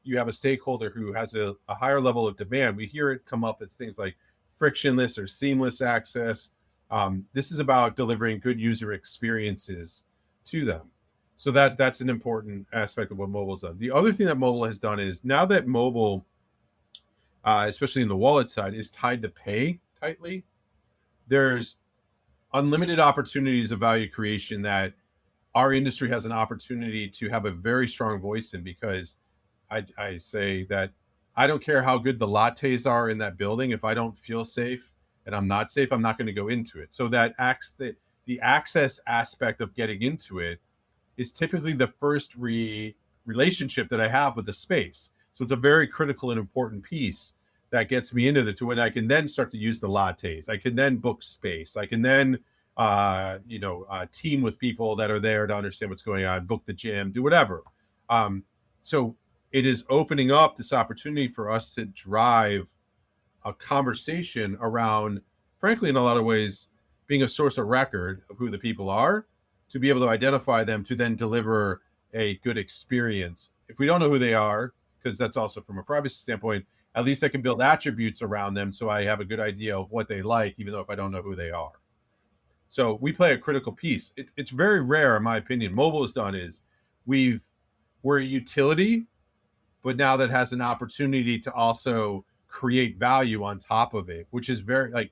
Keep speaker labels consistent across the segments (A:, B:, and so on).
A: you have a stakeholder who has a higher level of demand, we hear it come up as things like frictionless or seamless access. This is about delivering good user experiences to them. So that's an important aspect of what mobile's done. The other thing that mobile has done is now that mobile, especially in the wallet side, is tied to pay tightly, there's unlimited opportunities of value creation that our industry has an opportunity to have a very strong voice in, because I say that I don't care how good the lattes are in that building. If I don't feel safe and I'm not safe, I'm not going to go into it. So that the access aspect of getting into it is typically the first relationship that I have with the space. So it's a very critical and important piece that gets me into the two, and I can then start to use the lattes. I can then book space. I can then team with people that are there to understand what's going on, book the gym, do whatever. So it is opening up this opportunity for us to drive a conversation around, frankly, in a lot of ways, being a source of record of who the people are, to be able to identify them, to then deliver a good experience. If we don't know who they are, because that's also from a privacy standpoint, at least I can build attributes around them so I have a good idea of what they like, even though if I don't know who they are. So we play a critical piece. It's very rare, in my opinion. Mobile has done is we're a utility, but now that has an opportunity to also create value on top of it, which is very, like,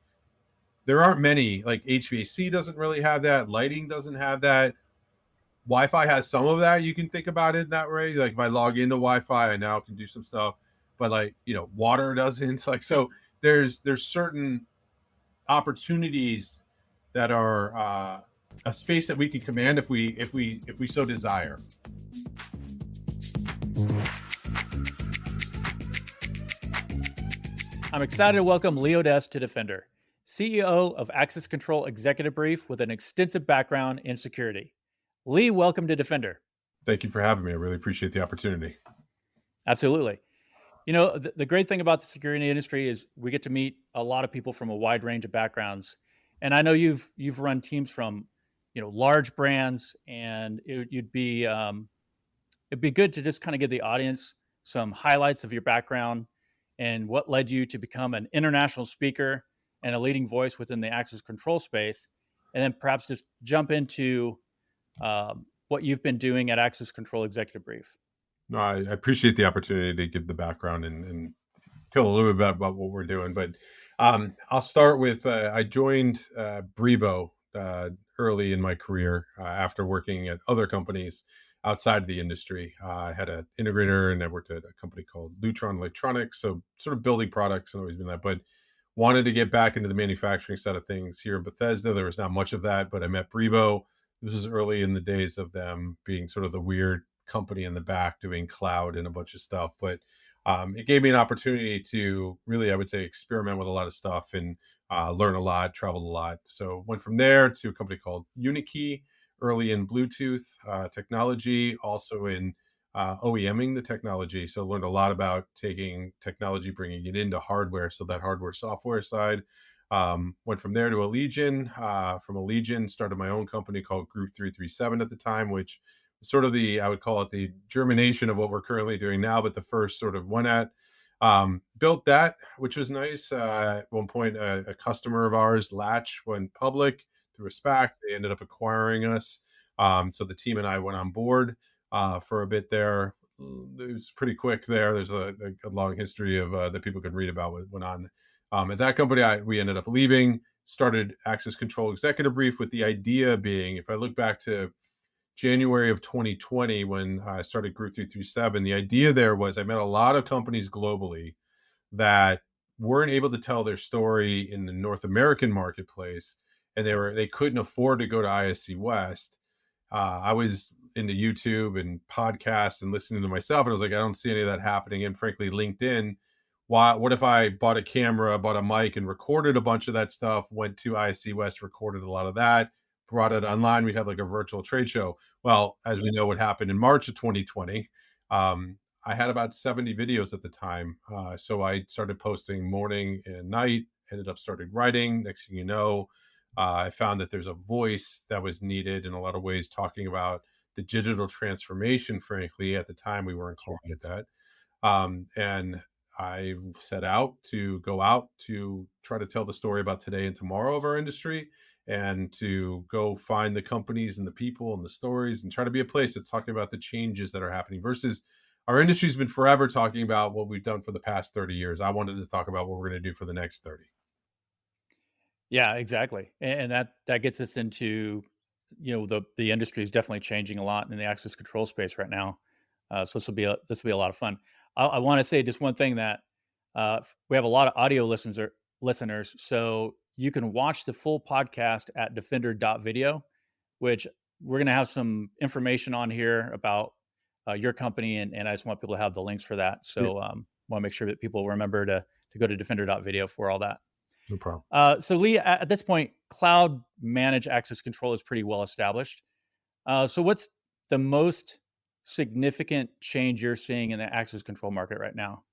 A: there aren't many, like HVAC doesn't really have that, lighting doesn't have that. Wi-Fi has some of that. You can think about it that way. Like if I log into Wi-Fi, I now can do some stuff, but like, water doesn't. Like, so there's certain opportunities that are a space that we can command if we so desire.
B: I'm excited to welcome Lee Odess to Defender, CEO of Access Control Executive Brief with an extensive background in security. Lee, welcome to Defender.
A: Thank you for having me. I really appreciate the opportunity.
B: Absolutely. The great thing about the security industry is we get to meet a lot of people from a wide range of backgrounds. And I know you've run teams from, large brands, and it'd be good to just kind of give the audience some highlights of your background and what led you to become an international speaker and a leading voice within the access control space. And then perhaps just jump into what you've been doing at Access Control Executive Brief.
A: No, I appreciate the opportunity to give the background and tell a little bit about what we're doing. But I'll start with, I joined Brevo early in my career after working at other companies outside of the industry. I had an integrator, and I worked at a company called Lutron Electronics. So sort of building products and always been that, but wanted to get back into the manufacturing side of things here in Bethesda. There was not much of that, but I met Brevo. This was early in the days of them being sort of the weird company in the back doing cloud and a bunch of stuff. But it gave me an opportunity to really, I would say, experiment with a lot of stuff and learn a lot, traveled a lot. So went from there to a company called Unikey, early in Bluetooth technology, also in OEMing the technology. So learned a lot about taking technology, bringing it into hardware. So that hardware software side. Went from there to Allegion. From Allegion, started my own company called Group 337 at the time, which was sort of I would call it the germination of what we're currently doing now, but the first sort of one at. Built that, which was nice. At one point, a customer of ours, Latch, went public through a SPAC. They ended up acquiring us. So the team and I went on board for a bit there. It was pretty quick there. There's a long history of that people can read about what went on. At that company, we ended up leaving, started Access Control Executive Brief with the idea being, if I look back to January of 2020, when I started Group 337, the idea there was I met a lot of companies globally that weren't able to tell their story in the North American marketplace, and they couldn't afford to go to ISC West. I was into YouTube and podcasts and listening to myself, and I was like, I don't see any of that happening. And frankly, LinkedIn, what if I bought a camera, bought a mic, and recorded a bunch of that stuff, went to ISC West, recorded a lot of that, brought it online, we'd have like a virtual trade show. Well, as we know what happened in March of 2020, I had about 70 videos at the time. So I started posting morning and night, ended up started writing. Next thing you know, I found that there's a voice that was needed in a lot of ways, talking about the digital transformation. Frankly, at the time we weren't calling it that. And I set out to go out to try to tell the story about today and tomorrow of our industry, and to go find the companies and the people and the stories and try to be a place that's talking about the changes that are happening versus our industry's been forever talking about what we've done for the past 30 years. I wanted to talk about what we're going to do for the next 30.
B: Yeah, exactly. And that gets us into, the industry is definitely changing a lot in the access control space right now. So this will be a lot of fun. I want to say just one thing that we have a lot of audio listeners, so you can watch the full podcast at defender.video, which we're going to have some information on here about your company, and I just want people to have the links for that.
A: Yeah,
B: So want to make sure that people remember to go to defender.video for all that.
A: no problem.
B: So Lee, at this point, cloud managed access control is pretty well established. So what's the most significant change you're seeing in the access control market right now?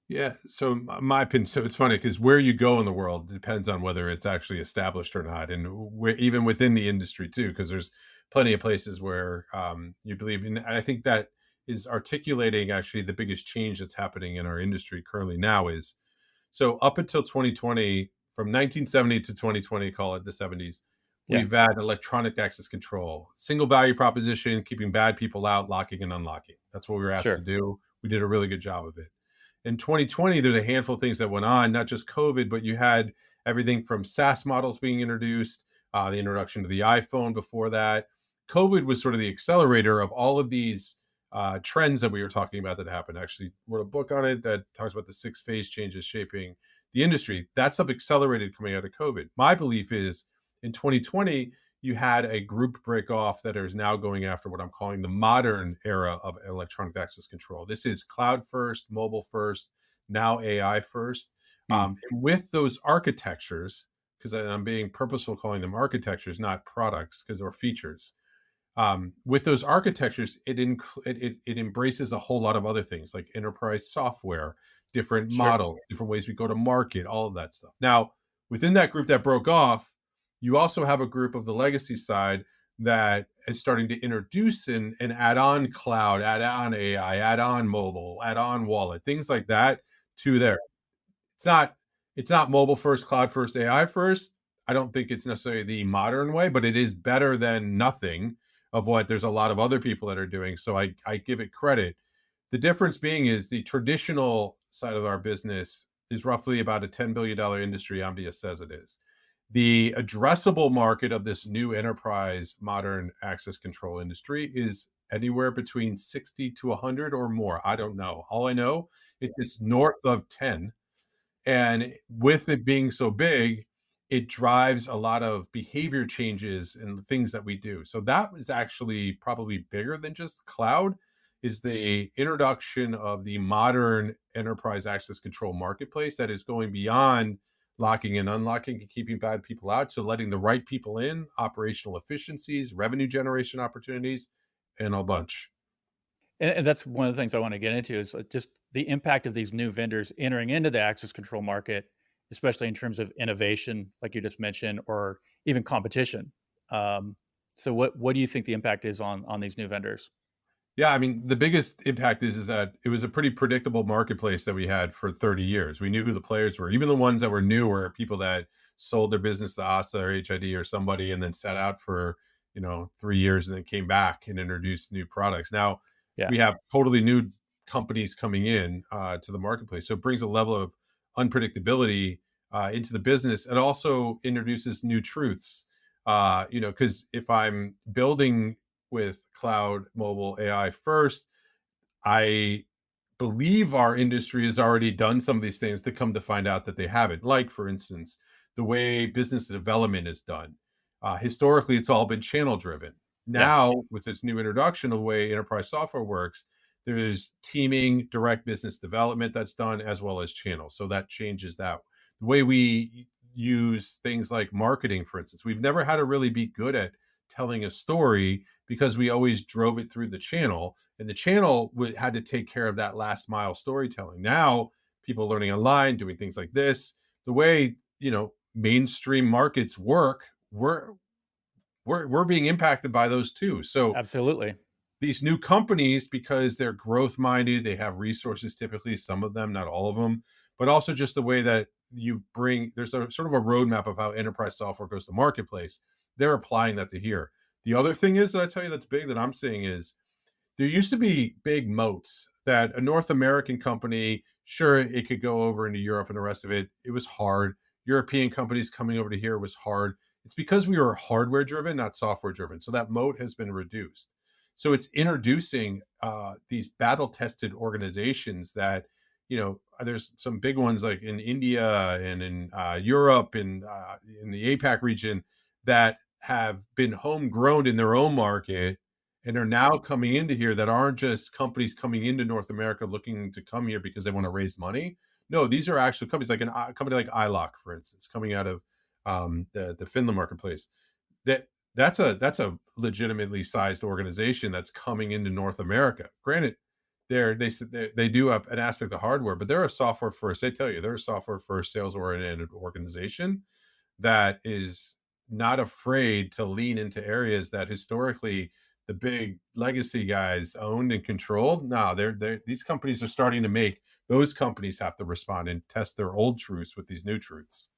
A: Yeah. So my opinion, so it's funny because where you go in the world depends on whether it's actually established or not, and even within the industry too, because there's plenty of places where you believe in. And I think that is articulating actually the biggest change that's happening in our industry currently now is so up until 2020, from 1970 to 2020, call it the 70s,
B: Yeah,
A: we've had electronic access control, single value proposition, keeping bad people out, locking and unlocking. That's what we were asked to
B: sure.
A: do. We did a really good job of it. In 2020, there's a handful of things that went on, not just COVID, but you had everything from SaaS models being introduced, the introduction to the iPhone before that. COVID was sort of the accelerator of all of these trends that we were talking about that happened. I actually wrote a book on it that talks about the 6 phase changes shaping the industry. That stuff accelerated coming out of COVID. My belief is in 2020, you had a group break off that is now going after what I'm calling the modern era of electronic access control. This is cloud first, mobile first, now AI first.
B: Hmm,
A: And with those architectures, because I'm being purposeful calling them architectures, not products, because they're features. With those architectures, it embraces a whole lot of other things like enterprise software, different
B: sure.
A: model, different ways we go to market, all of that stuff. Now, within that group that broke off, you also have a group of the legacy side that is starting to introduce and add on cloud, add on AI, add on mobile, add on wallet, things like that to there. It's not it's not mobile first, cloud first, AI first. I don't think it's necessarily the modern way, but it is better than nothing of what there's a lot of other people that are doing. So I give it credit. The difference being is the traditional side of our business is roughly about a $10 billion industry. Omdia says it is. The addressable market of this new enterprise modern access control industry is anywhere between 60 to 100 or more. I don't know. All I know is it's north of 10, and with it being so big, it drives a lot of behavior changes in the things that we do. So that was actually probably bigger than just cloud, is the introduction of the modern enterprise access control marketplace that is going beyond locking and unlocking and keeping bad people out to letting the right people in, operational efficiencies, revenue generation opportunities, and a bunch.
B: And that's one of the things I want to get into is just the impact of these new vendors entering into the access control market, especially in terms of innovation, like you just mentioned, or even competition. So what do you think the impact is on these new vendors?
A: Yeah, I mean, the biggest impact is that it was a pretty predictable marketplace that we had for 30 years. We knew who the players were. Even the ones that were new were people that sold their business to ASA or HID or somebody and then sat out for, 3 years and then came back and introduced new products. Now
B: Yeah,
A: we have totally new companies coming in to the marketplace. So it brings a level of unpredictability into the business. It also introduces new truths. Because if I'm building with cloud, mobile, AI first, I believe our industry has already done some of these things to come to find out that they haven't. Like, for instance, the way business development is done. Historically, it's all been channel driven.
B: yeah.
A: Now, with this new introduction of the way enterprise software works, there's teaming, direct business development that's done, as well as channel. So that changes that. The way we use things like marketing, for instance, we've never had to really be good at telling a story because we always drove it through the channel, and the channel had to take care of that last mile storytelling. Now people learning online, doing things like this, the way mainstream markets work, we're being impacted by those too. So
B: Absolutely.
A: these new companies, because they're growth minded, they have resources typically, some of them, not all of them, but also just the way that you bring, there's a sort of a roadmap of how enterprise software goes to marketplace. They're applying that to here. The other thing is that I tell you that's big that I'm seeing is there used to be big moats that a North American company, sure, it could go over into Europe and the rest of it. It was hard. European companies coming over to here was hard. It's because we were hardware driven, not software driven. So that moat has been reduced. So it's introducing these battle tested organizations that, there's some big ones like in India and in Europe and in the APAC region that have been homegrown in their own market and are now coming into here that aren't just companies coming into North America looking to come here because they want to raise money. No, these are actual companies like a company like iLock, for instance, coming out of the Finland marketplace. That that's a legitimately sized organization that's coming into North America. Granted, they do have an aspect of hardware, but they're a software first. They tell you they're a software first sales oriented organization that is not afraid to lean into areas that historically the big legacy guys owned and controlled. No, they're these companies are starting to make those companies have to respond and test their old truths with these new truths.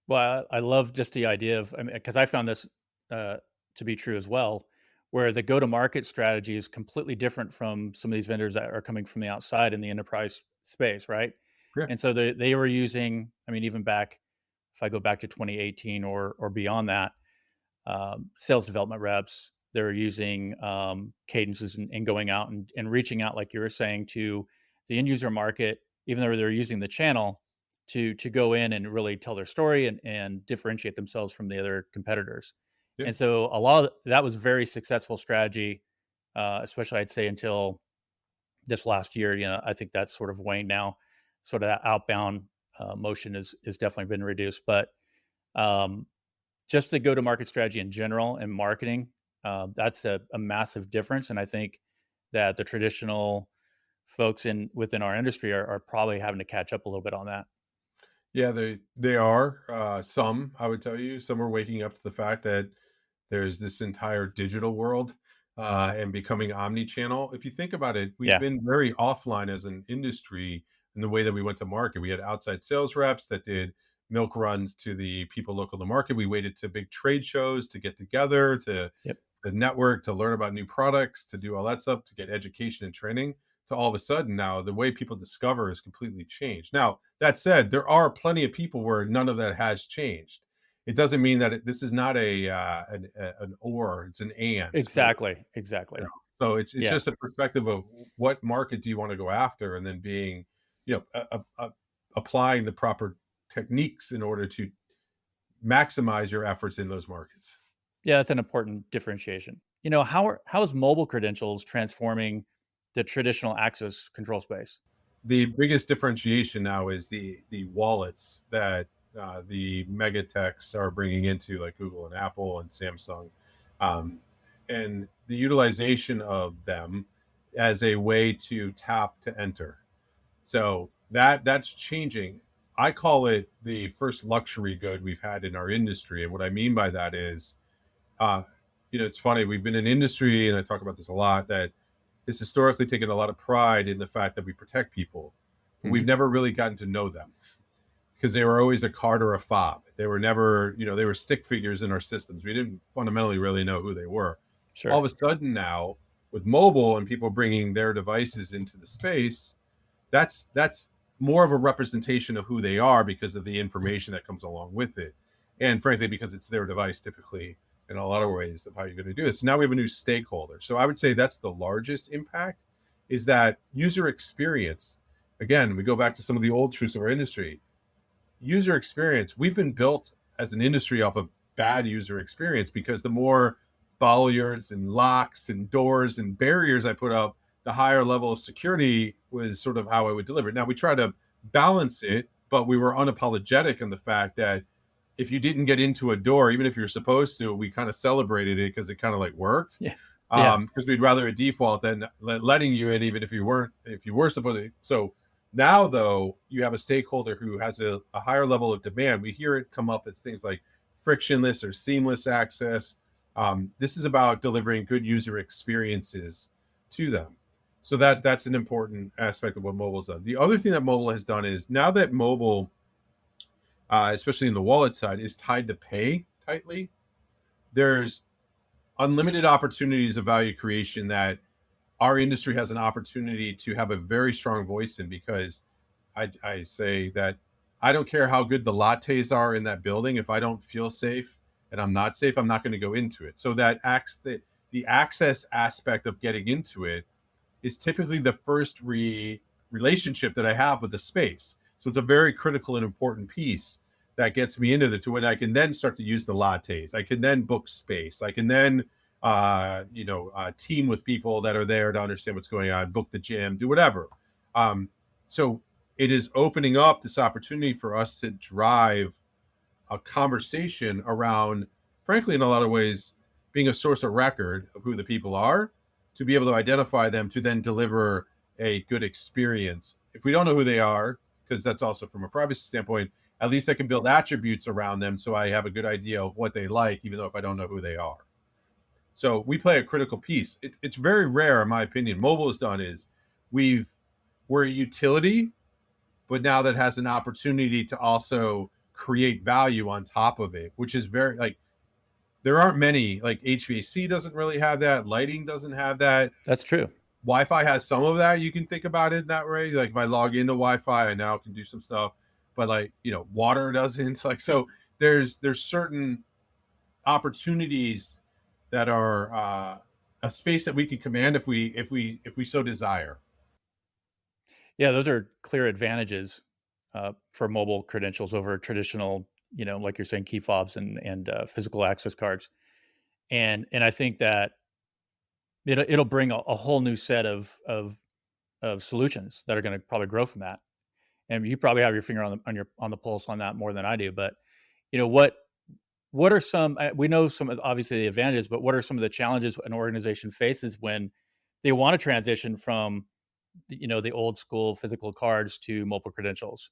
B: Well, I love just the idea of, I mean, because I found this uh, to be true as well, where the go-to-market strategy is completely different from some of these vendors that are coming from the outside in the enterprise space, right?
A: Yeah,
B: And so they were using, I mean, even back, if I go back to 2018 or beyond that, sales development reps. They're using cadences and going out and reaching out, like you were saying, to the end user market, even though they're using the channel to go in and really tell their story and differentiate themselves from the other competitors.
A: yeah.
B: And so a lot of that was very successful strategy, especially I'd say until this last year. I think that's sort of waned now. Sort of that outbound motion is definitely been reduced, but um, just the go to market strategy in general and marketing, that's a massive difference. And I think that the traditional folks in within our industry are probably having to catch up a little bit on that.
A: Yeah, they are. Some, I would tell you, some are waking up to the fact that there's this entire digital world and becoming omni-channel. If you think about it, we've
B: Yeah.
A: been very offline as an industry in the way that we went to market. We had outside sales reps that did milk runs to the people local to market. We waited to big trade shows to get together, to
B: Yep.
A: the network, to learn about new products, to do all that stuff, to get education and training. To all of a sudden now, the way people discover is completely changed. Now, that said, there are plenty of people where none of that has changed. It doesn't mean that this is not an or, it's an and, really.
B: Exactly. Exactly.
A: You know? So it's
B: Yeah.
A: just a perspective of what market do you want to go after, and then being, applying the proper techniques in order to maximize your efforts in those markets.
B: Yeah. That's an important differentiation. How is mobile credentials transforming the traditional access control space?
A: The biggest differentiation now is the wallets that the mega techs are bringing into, like Google and Apple and Samsung, um, and the utilization of them as a way to tap to enter. So that's changing. I call it the first luxury good we've had in our industry, and what I mean by that is, uh, it's funny. We've been in industry, and I talk about this a lot, that has historically taken a lot of pride in the fact that we protect people, but
B: Hmm.
A: we've never really gotten to know them because they were always a card or a fob. They were never, they were stick figures in our systems. We didn't fundamentally really know who they were. All
B: Sure.
A: of a sudden now, with mobile and people bringing their devices into the space, that's more of a representation of who they are because of the information that comes along with it, and frankly because it's their device typically in a lot of ways of how you're going to do this. So now we have a new stakeholder. So I would say that's the largest impact, is that user experience. Again, we go back to some of the old truths of our industry. User experience, we've been built as an industry off of bad user experience, because the more bollards and locks and doors and barriers I put up, the higher level of security was sort of how I would deliver it. Now we try to balance it, but we were unapologetic in the fact that if you didn't get into a door, even if you're supposed to, we kind of celebrated it because it kind of like worked.
B: Yeah. Yeah.
A: Because we'd rather a default than letting you in, even if you were supposed to. So now, though, you have a stakeholder who has a higher level of demand. We hear it come up as things like frictionless or seamless access. This is about delivering good user experiences to them. So that's an important aspect of what mobile's done. The other thing that mobile has done is now that mobile, especially in the wallet side, is tied to pay tightly, there's unlimited opportunities of value creation that our industry has an opportunity to have a very strong voice in, because I say that I don't care how good the lattes are in that building. If I don't feel safe and I'm not safe, I'm not going to go into it. So that acts the access aspect of getting into it is typically the first relationship that I have with the space. So it's a very critical and important piece that gets me into the to when I can then start to use the lattes. I can then book space. I can then team with people that are there to understand what's going on, book the gym, do whatever. So it is opening up this opportunity for us to drive a conversation around, frankly, in a lot of ways, being a source of record of who the people are, to be able to identify them, to then deliver a good experience. If we don't know who they are, because that's also from a privacy standpoint, at least I can build attributes around them so I have a good idea of what they like, even though if I don't know who they are. So we play a critical piece. It's very rare, in my opinion. Mobile has done is we're a utility, but now that has an opportunity to also create value on top of it, which is very like there aren't many. Like HVAC doesn't really have that, lighting doesn't have that.
B: That's true.
A: Wi-Fi has some of that. You can think about it that way. Like if I log into Wi-Fi, I now can do some stuff, but like water doesn't. Like so, there's certain opportunities that are a space that we can command if we so desire.
B: Yeah, those are clear advantages for mobile credentials over traditional, like you're saying, key fobs and physical access cards. And I think that it'll bring a whole new set of solutions that are going to probably grow from that. And you probably have your finger on the pulse on that more than I do. But you know what are some we know some of obviously the advantages, but what are some of the challenges an organization faces when they want to transition from the old school physical cards to mobile credentials?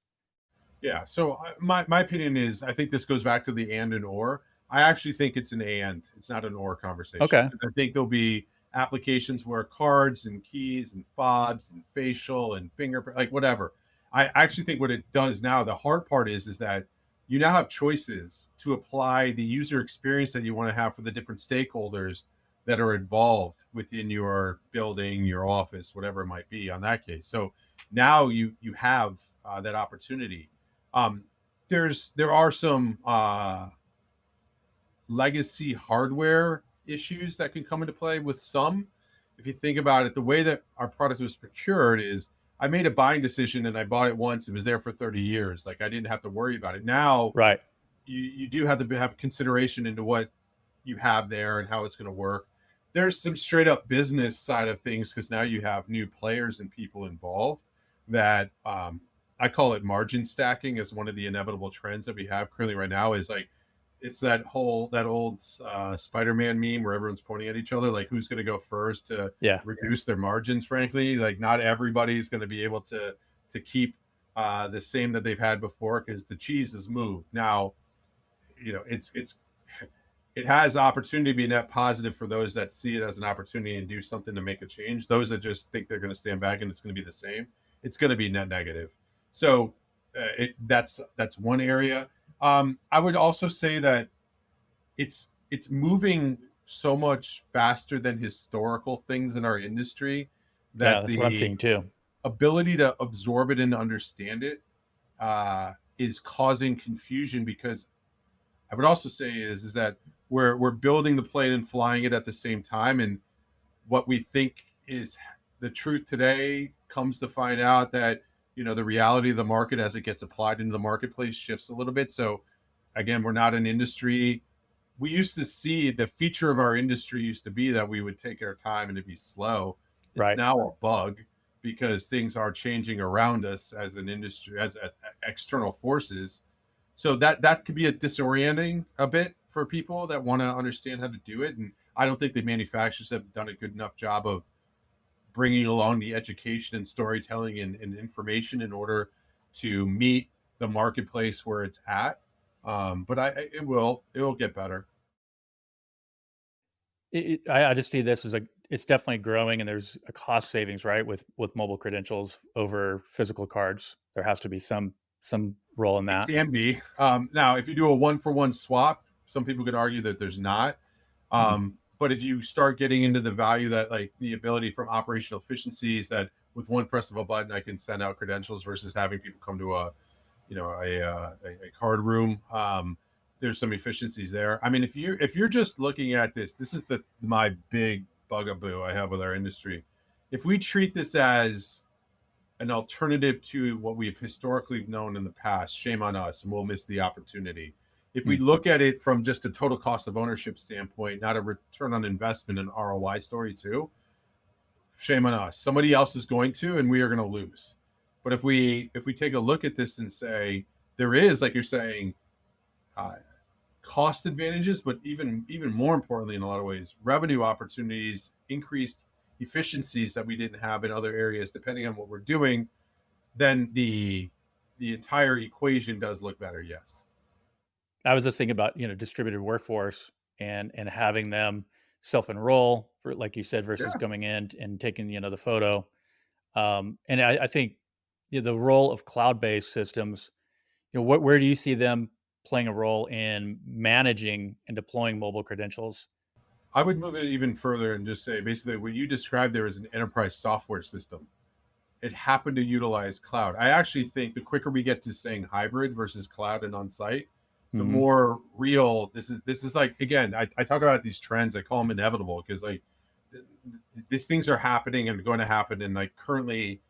A: Yeah. So my opinion is I think this goes back to the and or. I actually think it's an and. It's not an or conversation.
B: Okay.
A: I think there'll be applications where cards and keys and fobs and facial and fingerprint, like whatever. I actually think what it does now, the hard part is that you now have choices to apply the user experience that you want to have for the different stakeholders that are involved within your building, your office, whatever it might be on that case. So now you have that opportunity. um, there are some legacy hardware issues that can come into play with some. If you think about it, the way that our product was procured is I made a buying decision and I bought it once. It was there for 30 years. Like I didn't have to worry about it. Now
B: Right.
A: you do have to have consideration into what you have there and how it's going to work. There's some straight up business side of things because now you have new players and people involved that I call it margin stacking as one of the inevitable trends that we have currently right now is like it's that old Spider-Man meme where everyone's pointing at each other like who's going to go first to
B: Yeah.
A: reduce their margins. Frankly, like not everybody's going to be able to keep the same that they've had before because the cheese has moved now. It has opportunity to be net positive for those that see it as an opportunity and do something to make a change. Those that just think they're going to stand back and it's going to be the same, it's going to be net negative. So that's one area. I would also say that it's moving so much faster than historical things in our industry
B: Yeah,
A: that
B: that's what I'm
A: the
B: seeing too.
A: ability to absorb it and understand it is causing confusion because I would also say is that we're building the plane and flying it at the same time, and what we think is the truth today comes to find out that the reality of the market as it gets applied into the marketplace shifts a little bit. So again, we're not an industry. We used to see the feature of our industry used to be that we would take our time and it'd be slow. It's
B: Right.
A: now a bug because things are changing around us as an industry, as external forces. So that could be a disorienting a bit for people that want to understand how to do it. And I don't think the manufacturers have done a good enough job of bringing along the education and storytelling and information in order to meet the marketplace where it's at. But it will get better.
B: I just see this as it's definitely growing, and there's a cost savings, right, with mobile credentials over physical cards. There has to be some role in
A: It
B: that.
A: can be. Now, if you do a one for one swap, some people could argue that there's not.
B: Mm,
A: But if you start getting into the value that, like, the ability from operational efficiencies, that with one press of a button I can send out credentials versus having people come to a, a card room. There's some efficiencies there. I mean, if you're just looking at this, this is the my big bugaboo I have with our industry. If we treat this as an alternative to what we've historically known in the past, shame on us, and we'll miss the opportunity. If we
B: mm.
A: look at it from just a total cost of ownership standpoint, not a return on investment and ROI story too, shame on us. Somebody else is going to, and we are going to lose. But if we take a look at this and say there is, like you're saying, uh, cost advantages, but even more importantly, in a lot of ways, revenue opportunities, increased efficiencies that we didn't have in other areas, depending on what we're doing, then the entire equation does look better. Yes.
B: I was just thinking about, distributed workforce and having them self-enroll for, like you said, versus
A: Yeah.
B: coming in and taking, the photo. And I think, the role of cloud-based systems, where do you see them playing a role in managing and deploying mobile credentials?
A: I would move it even further and just say basically what you described there as an enterprise software system. It happened to utilize cloud. I actually think the quicker we get to saying hybrid versus cloud and on site, the
B: Hmm.
A: more real this is. This is like, again, I talk about these trends. I call them inevitable because, like, these things are happening and going to happen, and like currently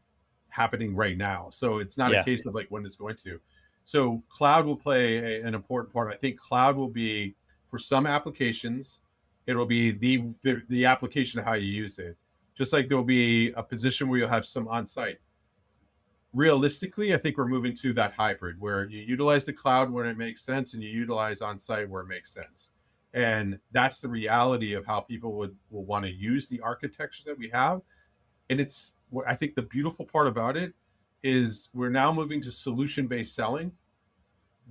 A: happening right now. So it's not a
B: Yeah.
A: case of like when it's going to. So cloud will play an important part. I think cloud will be, for some applications, it'll be the application of how you use it. Just like there'll be a position where you'll have some on site. Realistically, I think we're moving to that hybrid where you utilize the cloud when it makes sense and you utilize on site where it makes sense. And that's the reality of how people will want to use the architectures that we have. And it's what I think the beautiful part about it is we're now moving to solution based selling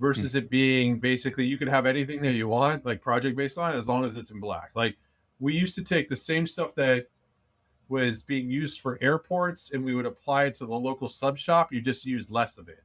B: Mm.
A: versus it being basically you can have anything that you want, like project based on, as long as it's in black. Like, we used to take the same stuff that was being used for airports and we would apply it to the local sub shop. You just use less of it.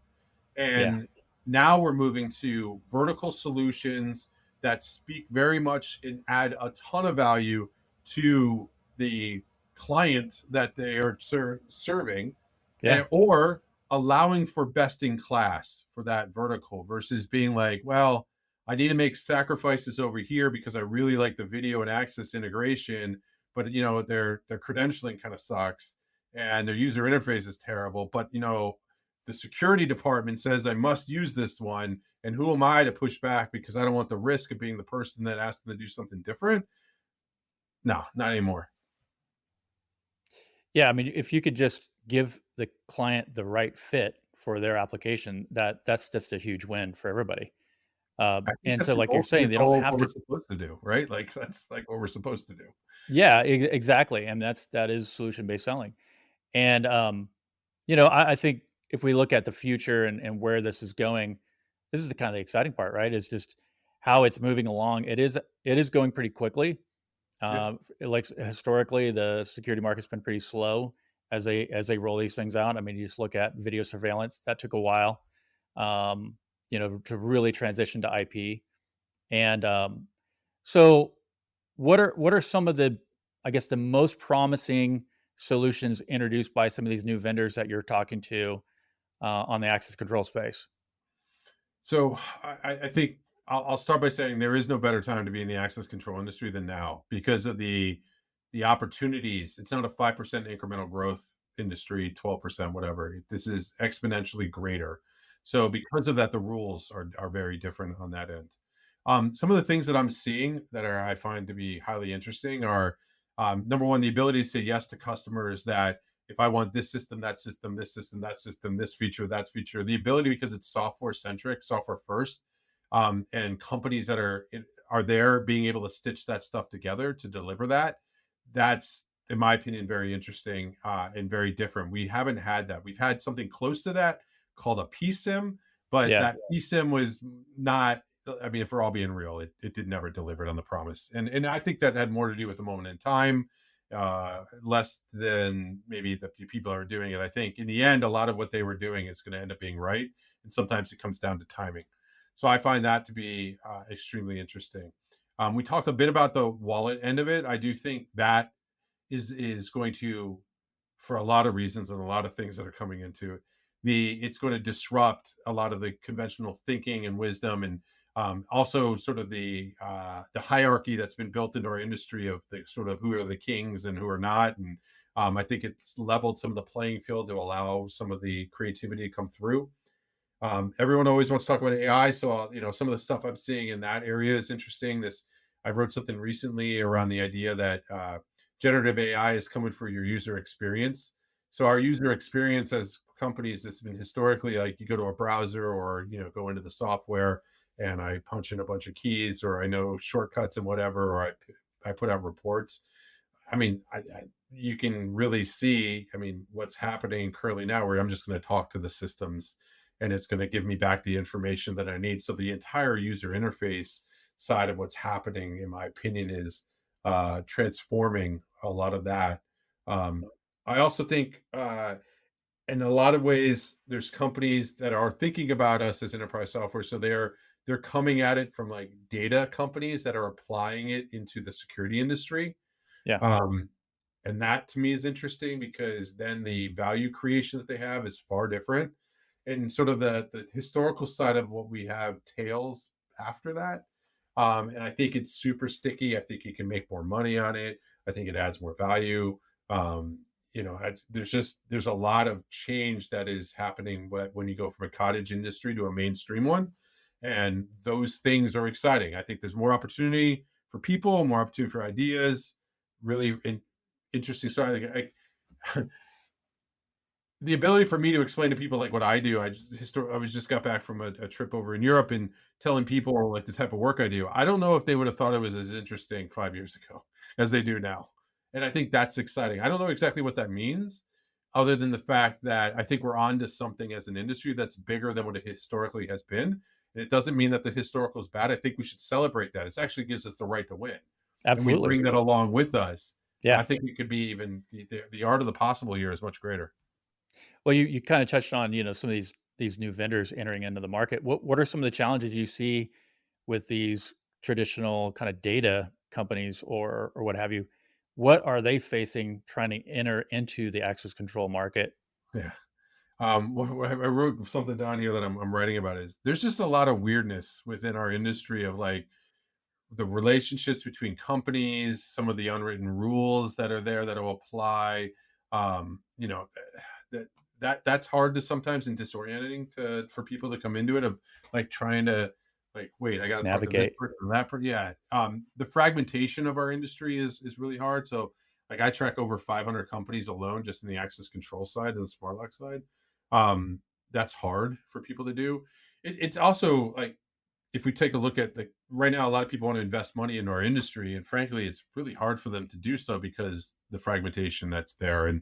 B: Yeah.
A: And now we're moving to vertical solutions that speak very much and add a ton of value to the client that they are serving,
B: Yeah.
A: or allowing for best in class for that vertical versus being like, well, I need to make sacrifices over here because I really like the video and access integration, but their credentialing kind of sucks and their user interface is terrible. But the security department says I must use this one, and who am I to push back because I don't want the risk of being the person that asked them to do something different? No, not anymore.
B: Yeah. I mean, if you could just give the client the right fit for their application, that's just a huge win for everybody.
A: I think
B: And
A: that's
B: so,
A: the
B: like you're
A: goal, the
B: saying, they don't
A: goal of
B: have
A: what we're
B: to.
A: supposed to do, right? Like, that's like what we're supposed to do.
B: Yeah, exactly, and that is solution based selling. And I think if we look at the future and where this is going, this is the kind of the exciting part, right? Is just how it's moving along. It is going pretty quickly.
A: Yep.
B: Like historically, the security market's been pretty slow as they roll these things out. I mean, you just look at video surveillance; that took a while, to really transition to IP. And so, what are some of the, I guess, the most promising solutions introduced by some of these new vendors that you're talking to on the access control space?
A: So I think I'll start by saying there is no better time to be in the access control industry than now because of the opportunities. It's not a 5% incremental growth industry, 12%, whatever. This is exponentially greater. So because of that, the rules are very different on that end. Some of the things that I'm seeing that I find to be highly interesting are, number one, the ability to say yes to customers that if I want this system, that system, this system, that system, this feature, that feature, the ability, because it's software centric, software first, and companies that are there being able to stitch that stuff together to deliver that. That's, in my opinion, very interesting and very different. We haven't had that. We've had something close to that called a PSIM, but
B: Yeah,
A: that PSIM was not. I mean, if we're all being real, it did never deliver on the promise, and I think that had more to do with the moment in time less than maybe the people are doing it. I think in the end, a lot of what they were doing is going to end up being right, and sometimes it comes down to timing. So I find that to be extremely interesting. We talked a bit about the wallet end of it. I do think that is going to, for a lot of reasons and a lot of things that are coming into it, it's going to disrupt a lot of the conventional thinking and wisdom, and also sort of the hierarchy that's been built into our industry of the sort of who are the kings and who are not. And I think it's leveled some of the playing field to allow some of the creativity to come through. Everyone always wants to talk about AI, so some of the stuff I'm seeing in that area is interesting. I wrote something recently around the idea that generative AI is coming for your user experience. So our user experience as companies has been historically like you go to a browser or go into the software and I punch in a bunch of keys or I know shortcuts and whatever, or I put out reports. I mean, you can really see, I mean, what's happening currently now, where I'm just going to talk to the systems and it's going to give me back the information that I need. So the entire user interface side of what's happening, in my opinion, is transforming a lot of that. Um, I also think, in a lot of ways, there's companies that are thinking about us as enterprise software, so they're coming at it from like data companies that are applying it into the security industry.
B: Yeah,
A: um, and that to me is interesting because then the value creation that they have is far different. And sort of the historical side of what we have tails after that. And I think it's super sticky. I think you can make more money on it. I think it adds more value. Um, there's a lot of change that is happening when you go from a cottage industry to a mainstream one, and those things are exciting. I think there's more opportunity for people, more opportunity for ideas. Really interesting. So the ability for me to explain to people like what I do. I was just got back from a trip over in Europe and telling people like the type of work I do. I don't know if they would have thought it was as interesting 5 years ago as they do now, and I think that's exciting. I don't know exactly what that means, other than the fact that I think we're on to something as an industry that's bigger than what it historically has been. And it doesn't mean that the historical is bad. I think we should celebrate that. It actually gives us the right to win, and we
B: absolutely.
A: bring that along with us. And I
B: Yeah.
A: think it could be even the art of the possible here is much greater.
B: Well, you kind of touched on, some of these new vendors entering into the market. What are some of the challenges you see with these traditional kind of data companies or what have you? What are they facing trying to enter into the access control market?
A: Yeah. I wrote something down here that I'm writing about is there's just a lot of weirdness within our industry of like the relationships between companies, some of the unwritten rules that are there that will apply. Um, you know, that that's hard to sometimes and disorienting to for people to come into it of like trying to like wait, I got to talk to this
B: Navigate.
A: person or that person. Yeah, the fragmentation of our industry is really hard. So like I track over 500 companies alone just in the access control side and the smart lock side. That's hard for people to do. It's also like if we take a look at the right now, a lot of people want to invest money into our industry, and frankly, it's really hard for them to do so because the fragmentation that's there, and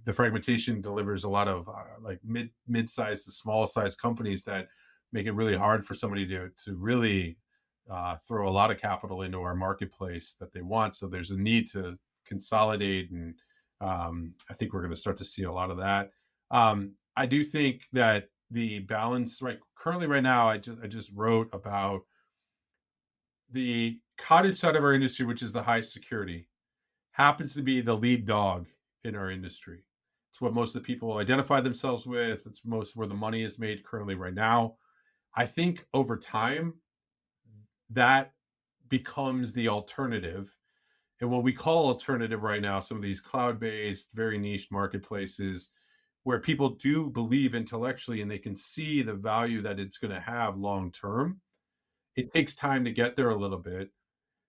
A: the fragmentation delivers a lot of like mid-sized to small sized companies that make it really hard for somebody to really throw a lot of capital into our marketplace that they want. So there's a need to consolidate, and I think we're going to start to see a lot of that. I do think that the balance right currently right now, I just wrote about the cottage side of our industry, which is the high security, happens to be the lead dog in our industry. It's what most of the people identify themselves with. It's most where the money is made currently right now. I think over time that becomes the alternative. And what we call alternative right now, some of these cloud-based, very niche marketplaces where people do believe intellectually and they can see the value that it's going to have long term. It takes time to get there a little bit.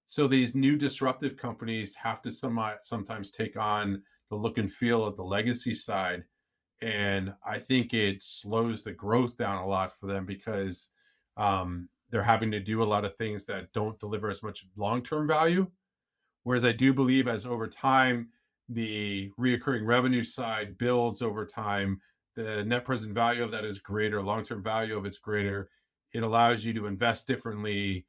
A: So these new disruptive companies have to sometimes take on the look and feel of the legacy side. And I think it slows the growth down a lot for them because they're having to do a lot of things that don't deliver as much long term value. Whereas I do believe as over time, the reoccurring revenue side builds over time, the net present value of that is greater, long term value of it's greater. It allows you to invest differently,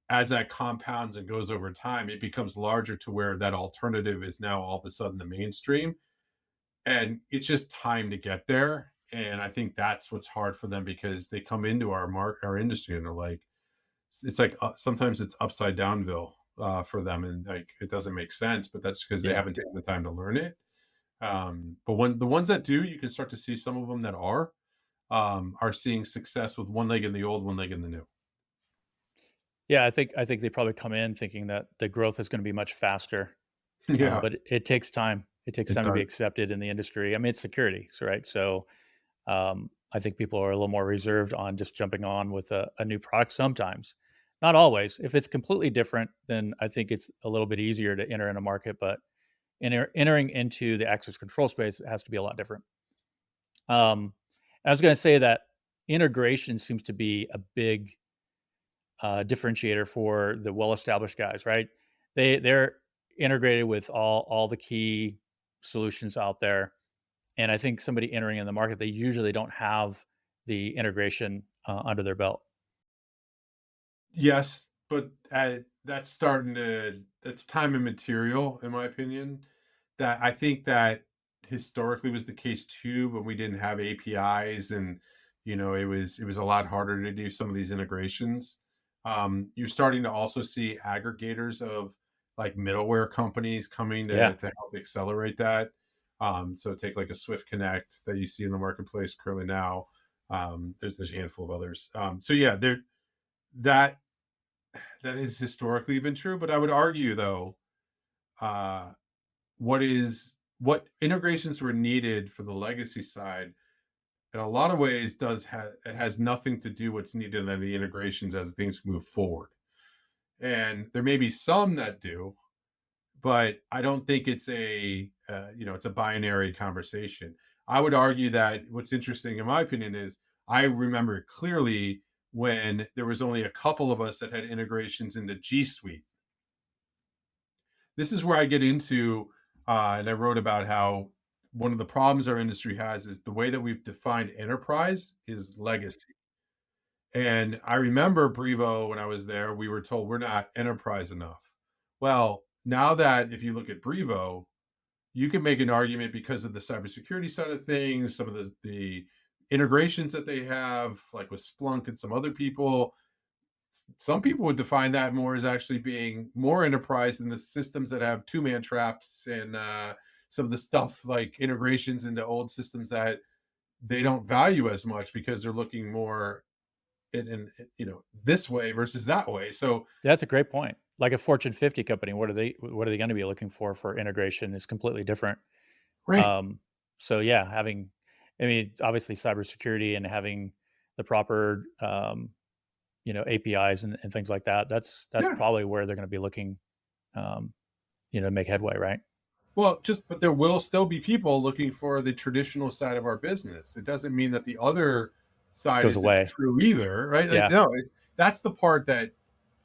A: as that compounds and goes over time, it becomes larger to where that alternative is now all of a sudden the mainstream. And it's just time to get there. And I think that's what's hard for them because they come into our industry and they're like, it's like sometimes it's upside downville for them, and like it doesn't make sense. But that's because they
B: Yeah.
A: haven't taken the time to learn it. But when the ones that do, you can start to see some of them that are seeing success with one leg in the old, one leg in the new.
B: Yeah, I think they probably come in thinking that the growth is gonna be much faster,
A: Yeah,
B: but it takes time. It takes
A: it
B: time to be
A: does.
B: accepted in the industry. I mean, it's security, so right? So, I think people are a little more reserved on just jumping on with a new product sometimes. Not always. If it's completely different, then I think it's a little bit easier to enter in a market, but entering into the access control space, it has to be a lot different. Um, I was gonna say that integration seems to be a big differentiator for the well-established guys, right? They're integrated with all the key solutions out there, and I think somebody entering in the market, they usually don't have the integration under their belt.
A: Yes, but that's starting to that's time and material, in my opinion. That I think that historically was the case too, when we didn't have APIs and it was a lot harder to do some of these integrations. You're starting to also see aggregators of like middleware companies coming to
B: Yeah,
A: help accelerate that. So take like a Swift Connect that you see in the marketplace currently now. There's a handful of others. So yeah, that that has historically been true, but I would argue though, uh, what integrations were needed for the legacy side in a lot of ways it has nothing to do what's needed in the integrations as things move forward. And there may be some that do, but I don't think it's it's a binary conversation. I would argue that what's interesting, in my opinion, is I remember clearly when there was only a couple of us that had integrations into G Suite. This is where I get into, and I wrote about how one of the problems our industry has is the way that we've defined enterprise is legacy. And I remember Brevo when I was there, we were told we're not enterprise enough. Well, now that if you look at Brevo, you can make an argument because of the cybersecurity side of things, some of the integrations that they have, like with Splunk and some other people. Some people would define that more as actually being more enterprise than the systems that have two-man traps and some of the stuff like integrations into old systems that they don't value as much because they're looking more in this way versus that way. So
B: that's a great point. Like a Fortune 50 company, what are they going to be looking for integration is completely different.
A: great.
B: Um, so yeah, I mean, obviously cybersecurity and having the proper APIs and things like that. That's
A: Yeah.
B: probably where they're going to be looking, um, to make headway, right?
A: Well, just but there will still be people looking for the traditional side of our business. It doesn't mean that the other side
B: Goes
A: isn't
B: away.
A: true either, right? Like
B: Yeah.
A: no, that's the part that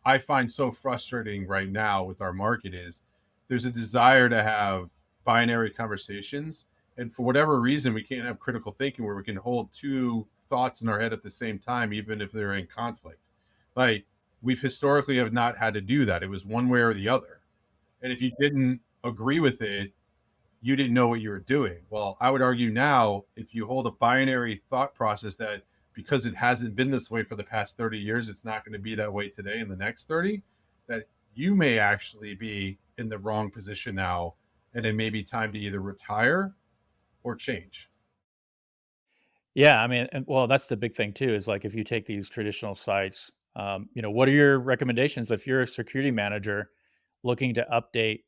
A: I find so frustrating right now with our market is there's a desire to have binary conversations, and for whatever reason we can't have critical thinking where we can hold two thoughts in our head at the same time even if they're in conflict. Like we've historically have not had to do that. It was one way or the other, and if you didn't agree with it, you didn't know what you were doing. Well, I would argue now, if you hold a binary thought process that because it hasn't been this way for the past 30 years, it's not going to be that way today in the next 30, that you may actually be in the wrong position now. And it may be time to either retire or change.
B: Yeah, I mean, and well, that's the big thing too. Is like if you take these traditional sites, what are your recommendations if you're a security manager looking to update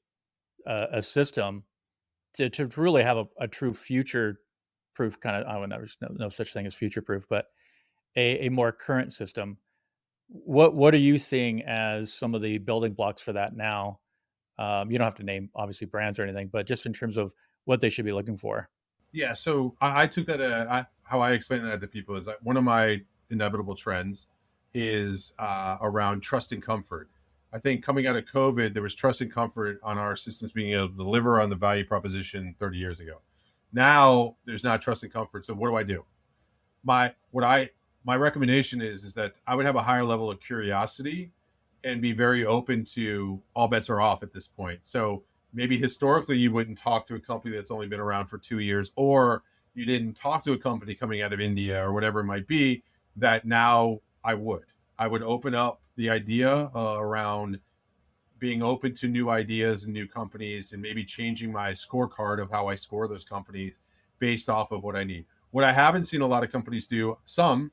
B: a system to really have a true future proof kind of? I don't know, there's no such thing as future proof, but a more current system. What are you seeing as some of the building blocks for that now? You don't have to name obviously brands or anything, but just in terms of what they should be looking for.
A: Yeah. So I took that, how I explain that to people is that one of my inevitable trends is around trust and comfort. I think coming out of COVID, there was trust and comfort on our systems being able to deliver on the value proposition 30 years ago. Now there's not trust and comfort. So what do I do? My what I my recommendation is that I would have a higher level of curiosity and be very open to all bets are off at this point. So maybe historically you wouldn't talk to a company that's only been around for 2 years, or you didn't talk to a company coming out of India or whatever it might be, that now I would. I would open up the idea around being open to new ideas and new companies, and maybe changing my scorecard of how I score those companies based off of what I need. What I haven't seen a lot of companies do, some,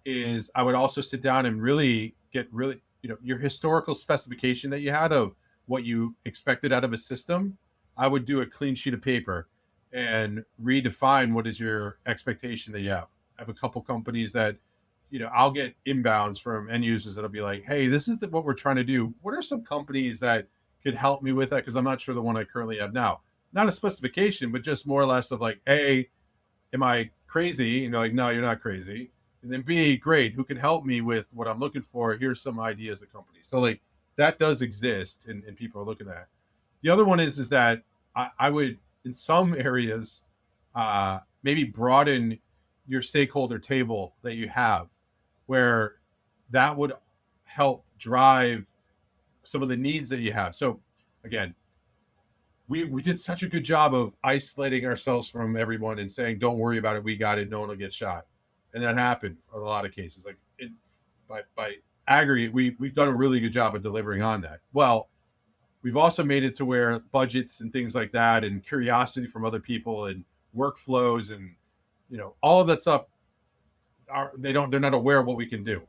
A: is I would also sit down and really get really, your historical specification that you had of what you expected out of a system. I would do a clean sheet of paper and redefine what is your expectation that you have. I have a couple companies that, I'll get inbounds from end users that'll be like, hey, this is what we're trying to do. What are some companies that could help me with that? Because I'm not sure the one I currently have now. Not a specification, but just more or less of like, hey, am I crazy? Like, no, you're not crazy. And then B, great, who can help me with what I'm looking for? Here's some ideas of companies. So like that does exist, and people are looking at. The other one is that I would, in some areas, maybe broaden your stakeholder table that you have, where that would help drive some of the needs that you have. So again, we did such a good job of isolating ourselves from everyone and saying, don't worry about it, we got it, no one will get shot. And that happened in a lot of cases. Like by aggregate, we've done a really good job of delivering on that. Well, we've also made it to where budgets and things like that, and curiosity from other people, and workflows, and all of that stuff, they're not aware of what we can do.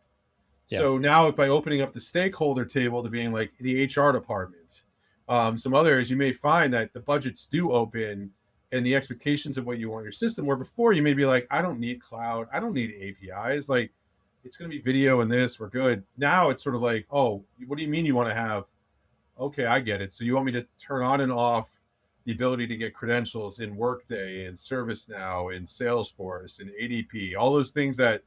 B: Yeah.
A: So now, by opening up the stakeholder table to being like the HR department, some other areas, you may find that the budgets do open, and the expectations of what you want your system, where before you may be like, I don't need cloud, I don't need APIs, like it's going to be video and this, we're good. Now it's sort of like, oh, what do you mean you want to have? Okay, I get it. So you want me to turn on and off the ability to get credentials in Workday and ServiceNow and Salesforce and ADP, all those things that,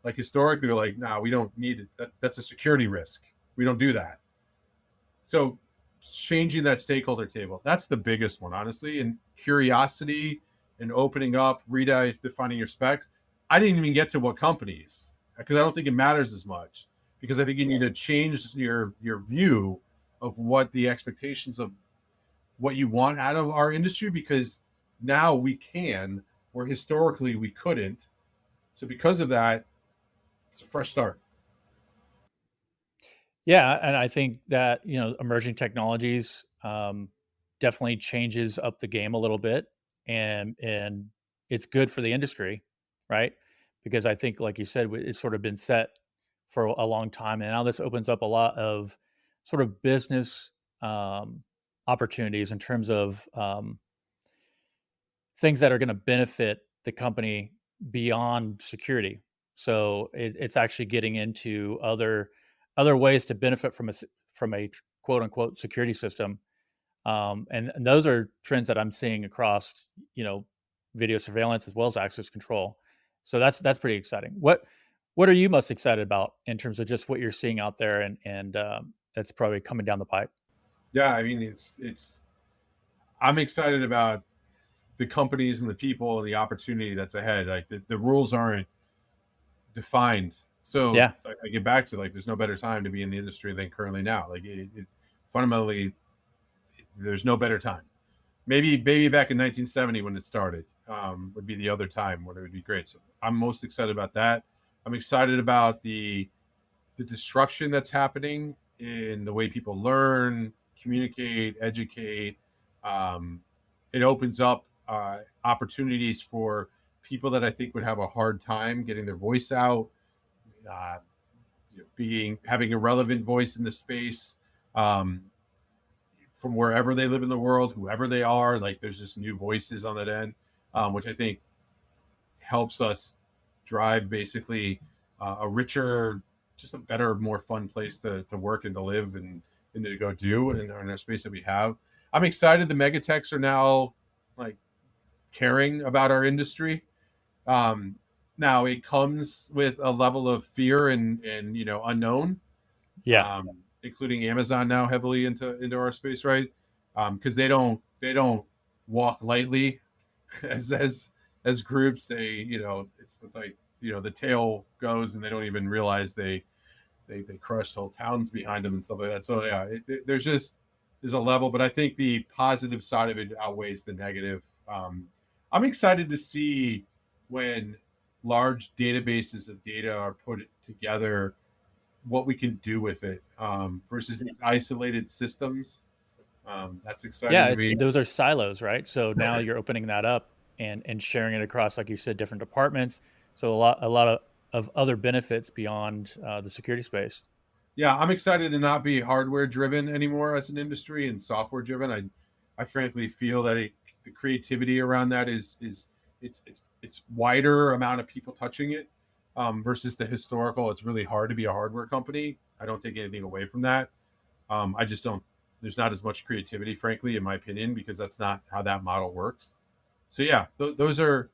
A: like, historically we're like, nah, we don't need it. That's a security risk. We don't do that. So changing that stakeholder table, that's the biggest one, honestly. And curiosity and opening up, redefining your specs. I didn't even get to what companies, because I don't think it matters as much, because I think you need to change your view of what the expectations of what you want out of our industry, because now we can, where historically we couldn't. So because of that, it's a fresh start.
B: Yeah, and I think that emerging technologies definitely changes up the game a little bit, and it's good for the industry, right? Because I think, like you said, it's sort of been set for a long time, and now this opens up a lot of sort of business opportunities in terms of things that are going to benefit the company beyond security. So it's actually getting into other ways to benefit from a quote unquote security system, and those are trends that I'm seeing across video surveillance as well as access control. So that's pretty exciting. What are you most excited about in terms of just what you're seeing out there, and that's probably coming down the pipe?
A: Yeah, I mean, it's I'm excited about the companies and the people and the opportunity that's ahead. Like the rules aren't defined. So
B: Yeah,
A: I get back to, like, there's no better time to be in the industry than currently now. Like fundamentally, there's no better time. Maybe back in 1970 when it started would be the other time when it would be great. So I'm most excited about that. I'm excited about the disruption that's happening in the way people learn, communicate, educate. Um, it opens up opportunities for people that I think would have a hard time getting their voice out, uh, having a relevant voice in the space, um, from wherever they live in the world, whoever they are. Like, there's just new voices on that end, which I think helps us drive basically a richer, just a better, more fun place to work and to live, and to go do in our space that we have. I'm excited the megatechs are now, like, caring about our industry. Um, Now it comes with a level of fear and unknown,
B: yeah,
A: including Amazon now heavily into our space, right? Because they don't walk lightly as groups. They it's like the tail goes and they don't even realize they they crushed whole towns behind them and stuff like that. So yeah, there's a level, but I think the positive side of it outweighs the negative. I'm excited to see when large databases of data are put together, what we can do with it versus these isolated systems. That's exciting
B: Yeah,
A: to
B: it's
A: me.
B: those are silos, right? So now you're opening that up and sharing it across, like you said, different departments. So a lot of other benefits beyond the security space.
A: Yeah, I'm excited to not be hardware driven anymore as an industry and software driven. I frankly feel that the creativity around that is it's wider amount of people touching it versus the historical. It's really hard to be a hardware company. I don't take anything away from that. I just don't. There's not as much creativity, frankly, in my opinion, because that's not how that model works. So yeah, those are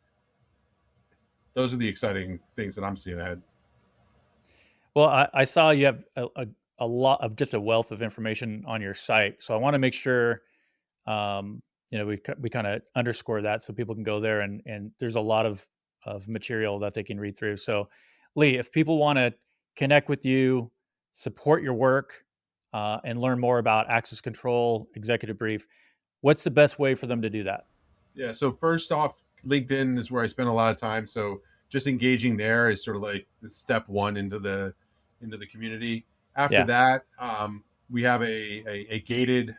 A: the exciting things that I'm seeing ahead.
B: Well, I saw you have a lot of just a wealth of information on your site. So I want to make sure we kind of underscore that so people can go there and there's a lot of material that they can read through. So, Lee, if people want to connect with you, support your work, and learn more about access control, executive brief, what's the best way for them to do that?
A: Yeah. So first off, LinkedIn is where I spend a lot of time. So just engaging there is sort of like the step one into the community. After
B: Yeah.
A: that, we have a gated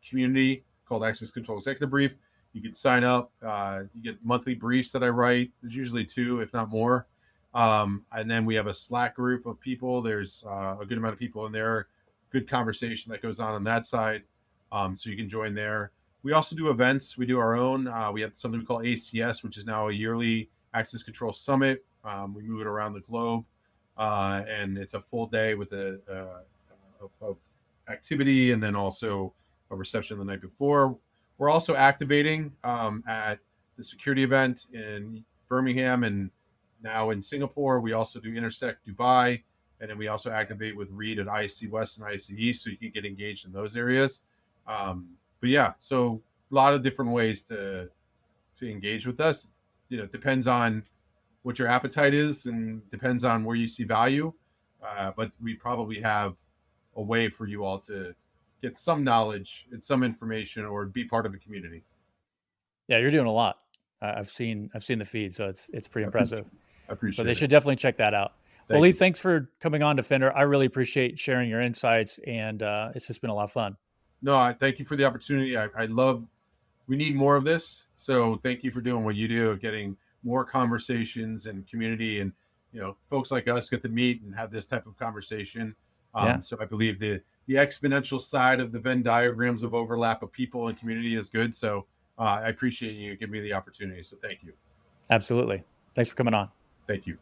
A: community called Access Control Executive Brief. You can sign up. You get monthly briefs that I write. There's usually two, if not more. And then we have a Slack group of people. There's a good amount of people in there. Good conversation that goes on that side. So you can join there. We also do events. We do our own. We have something we call ACS, which is now a yearly access control summit. We move it around the globe, and it's a full day with of activity, and then also a reception the night before. We're also activating at the security event in Birmingham and now in Singapore. We also do Intersect Dubai, and then we also activate with Reed at IC West and IC East, so you can get engaged in those areas. But yeah, so a lot of different ways to engage with us. It depends on what your appetite is and depends on where you see value. But we probably have a way for you all to get some knowledge and some information or be part of a community.
B: Yeah, you're doing a lot. I've seen the feed, so it's pretty
A: I appreciate,
B: impressive.
A: I
B: So they
A: appreciate it.
B: should definitely check that out. Well,
A: Thank
B: Lee,
A: you.
B: thanks for coming on, Defender. I really appreciate sharing your insights, and it's just been a lot of fun.
A: No, I thank you for the opportunity. I love, we need more of this. So thank you for doing what you do, getting more conversations and community, and folks like us get to meet and have this type of conversation.
B: Yeah,
A: So I believe the exponential side of the Venn diagrams of overlap of people and community is good. So I appreciate you giving me the opportunity. So thank you.
B: absolutely. Thanks for coming on.
A: Thank you.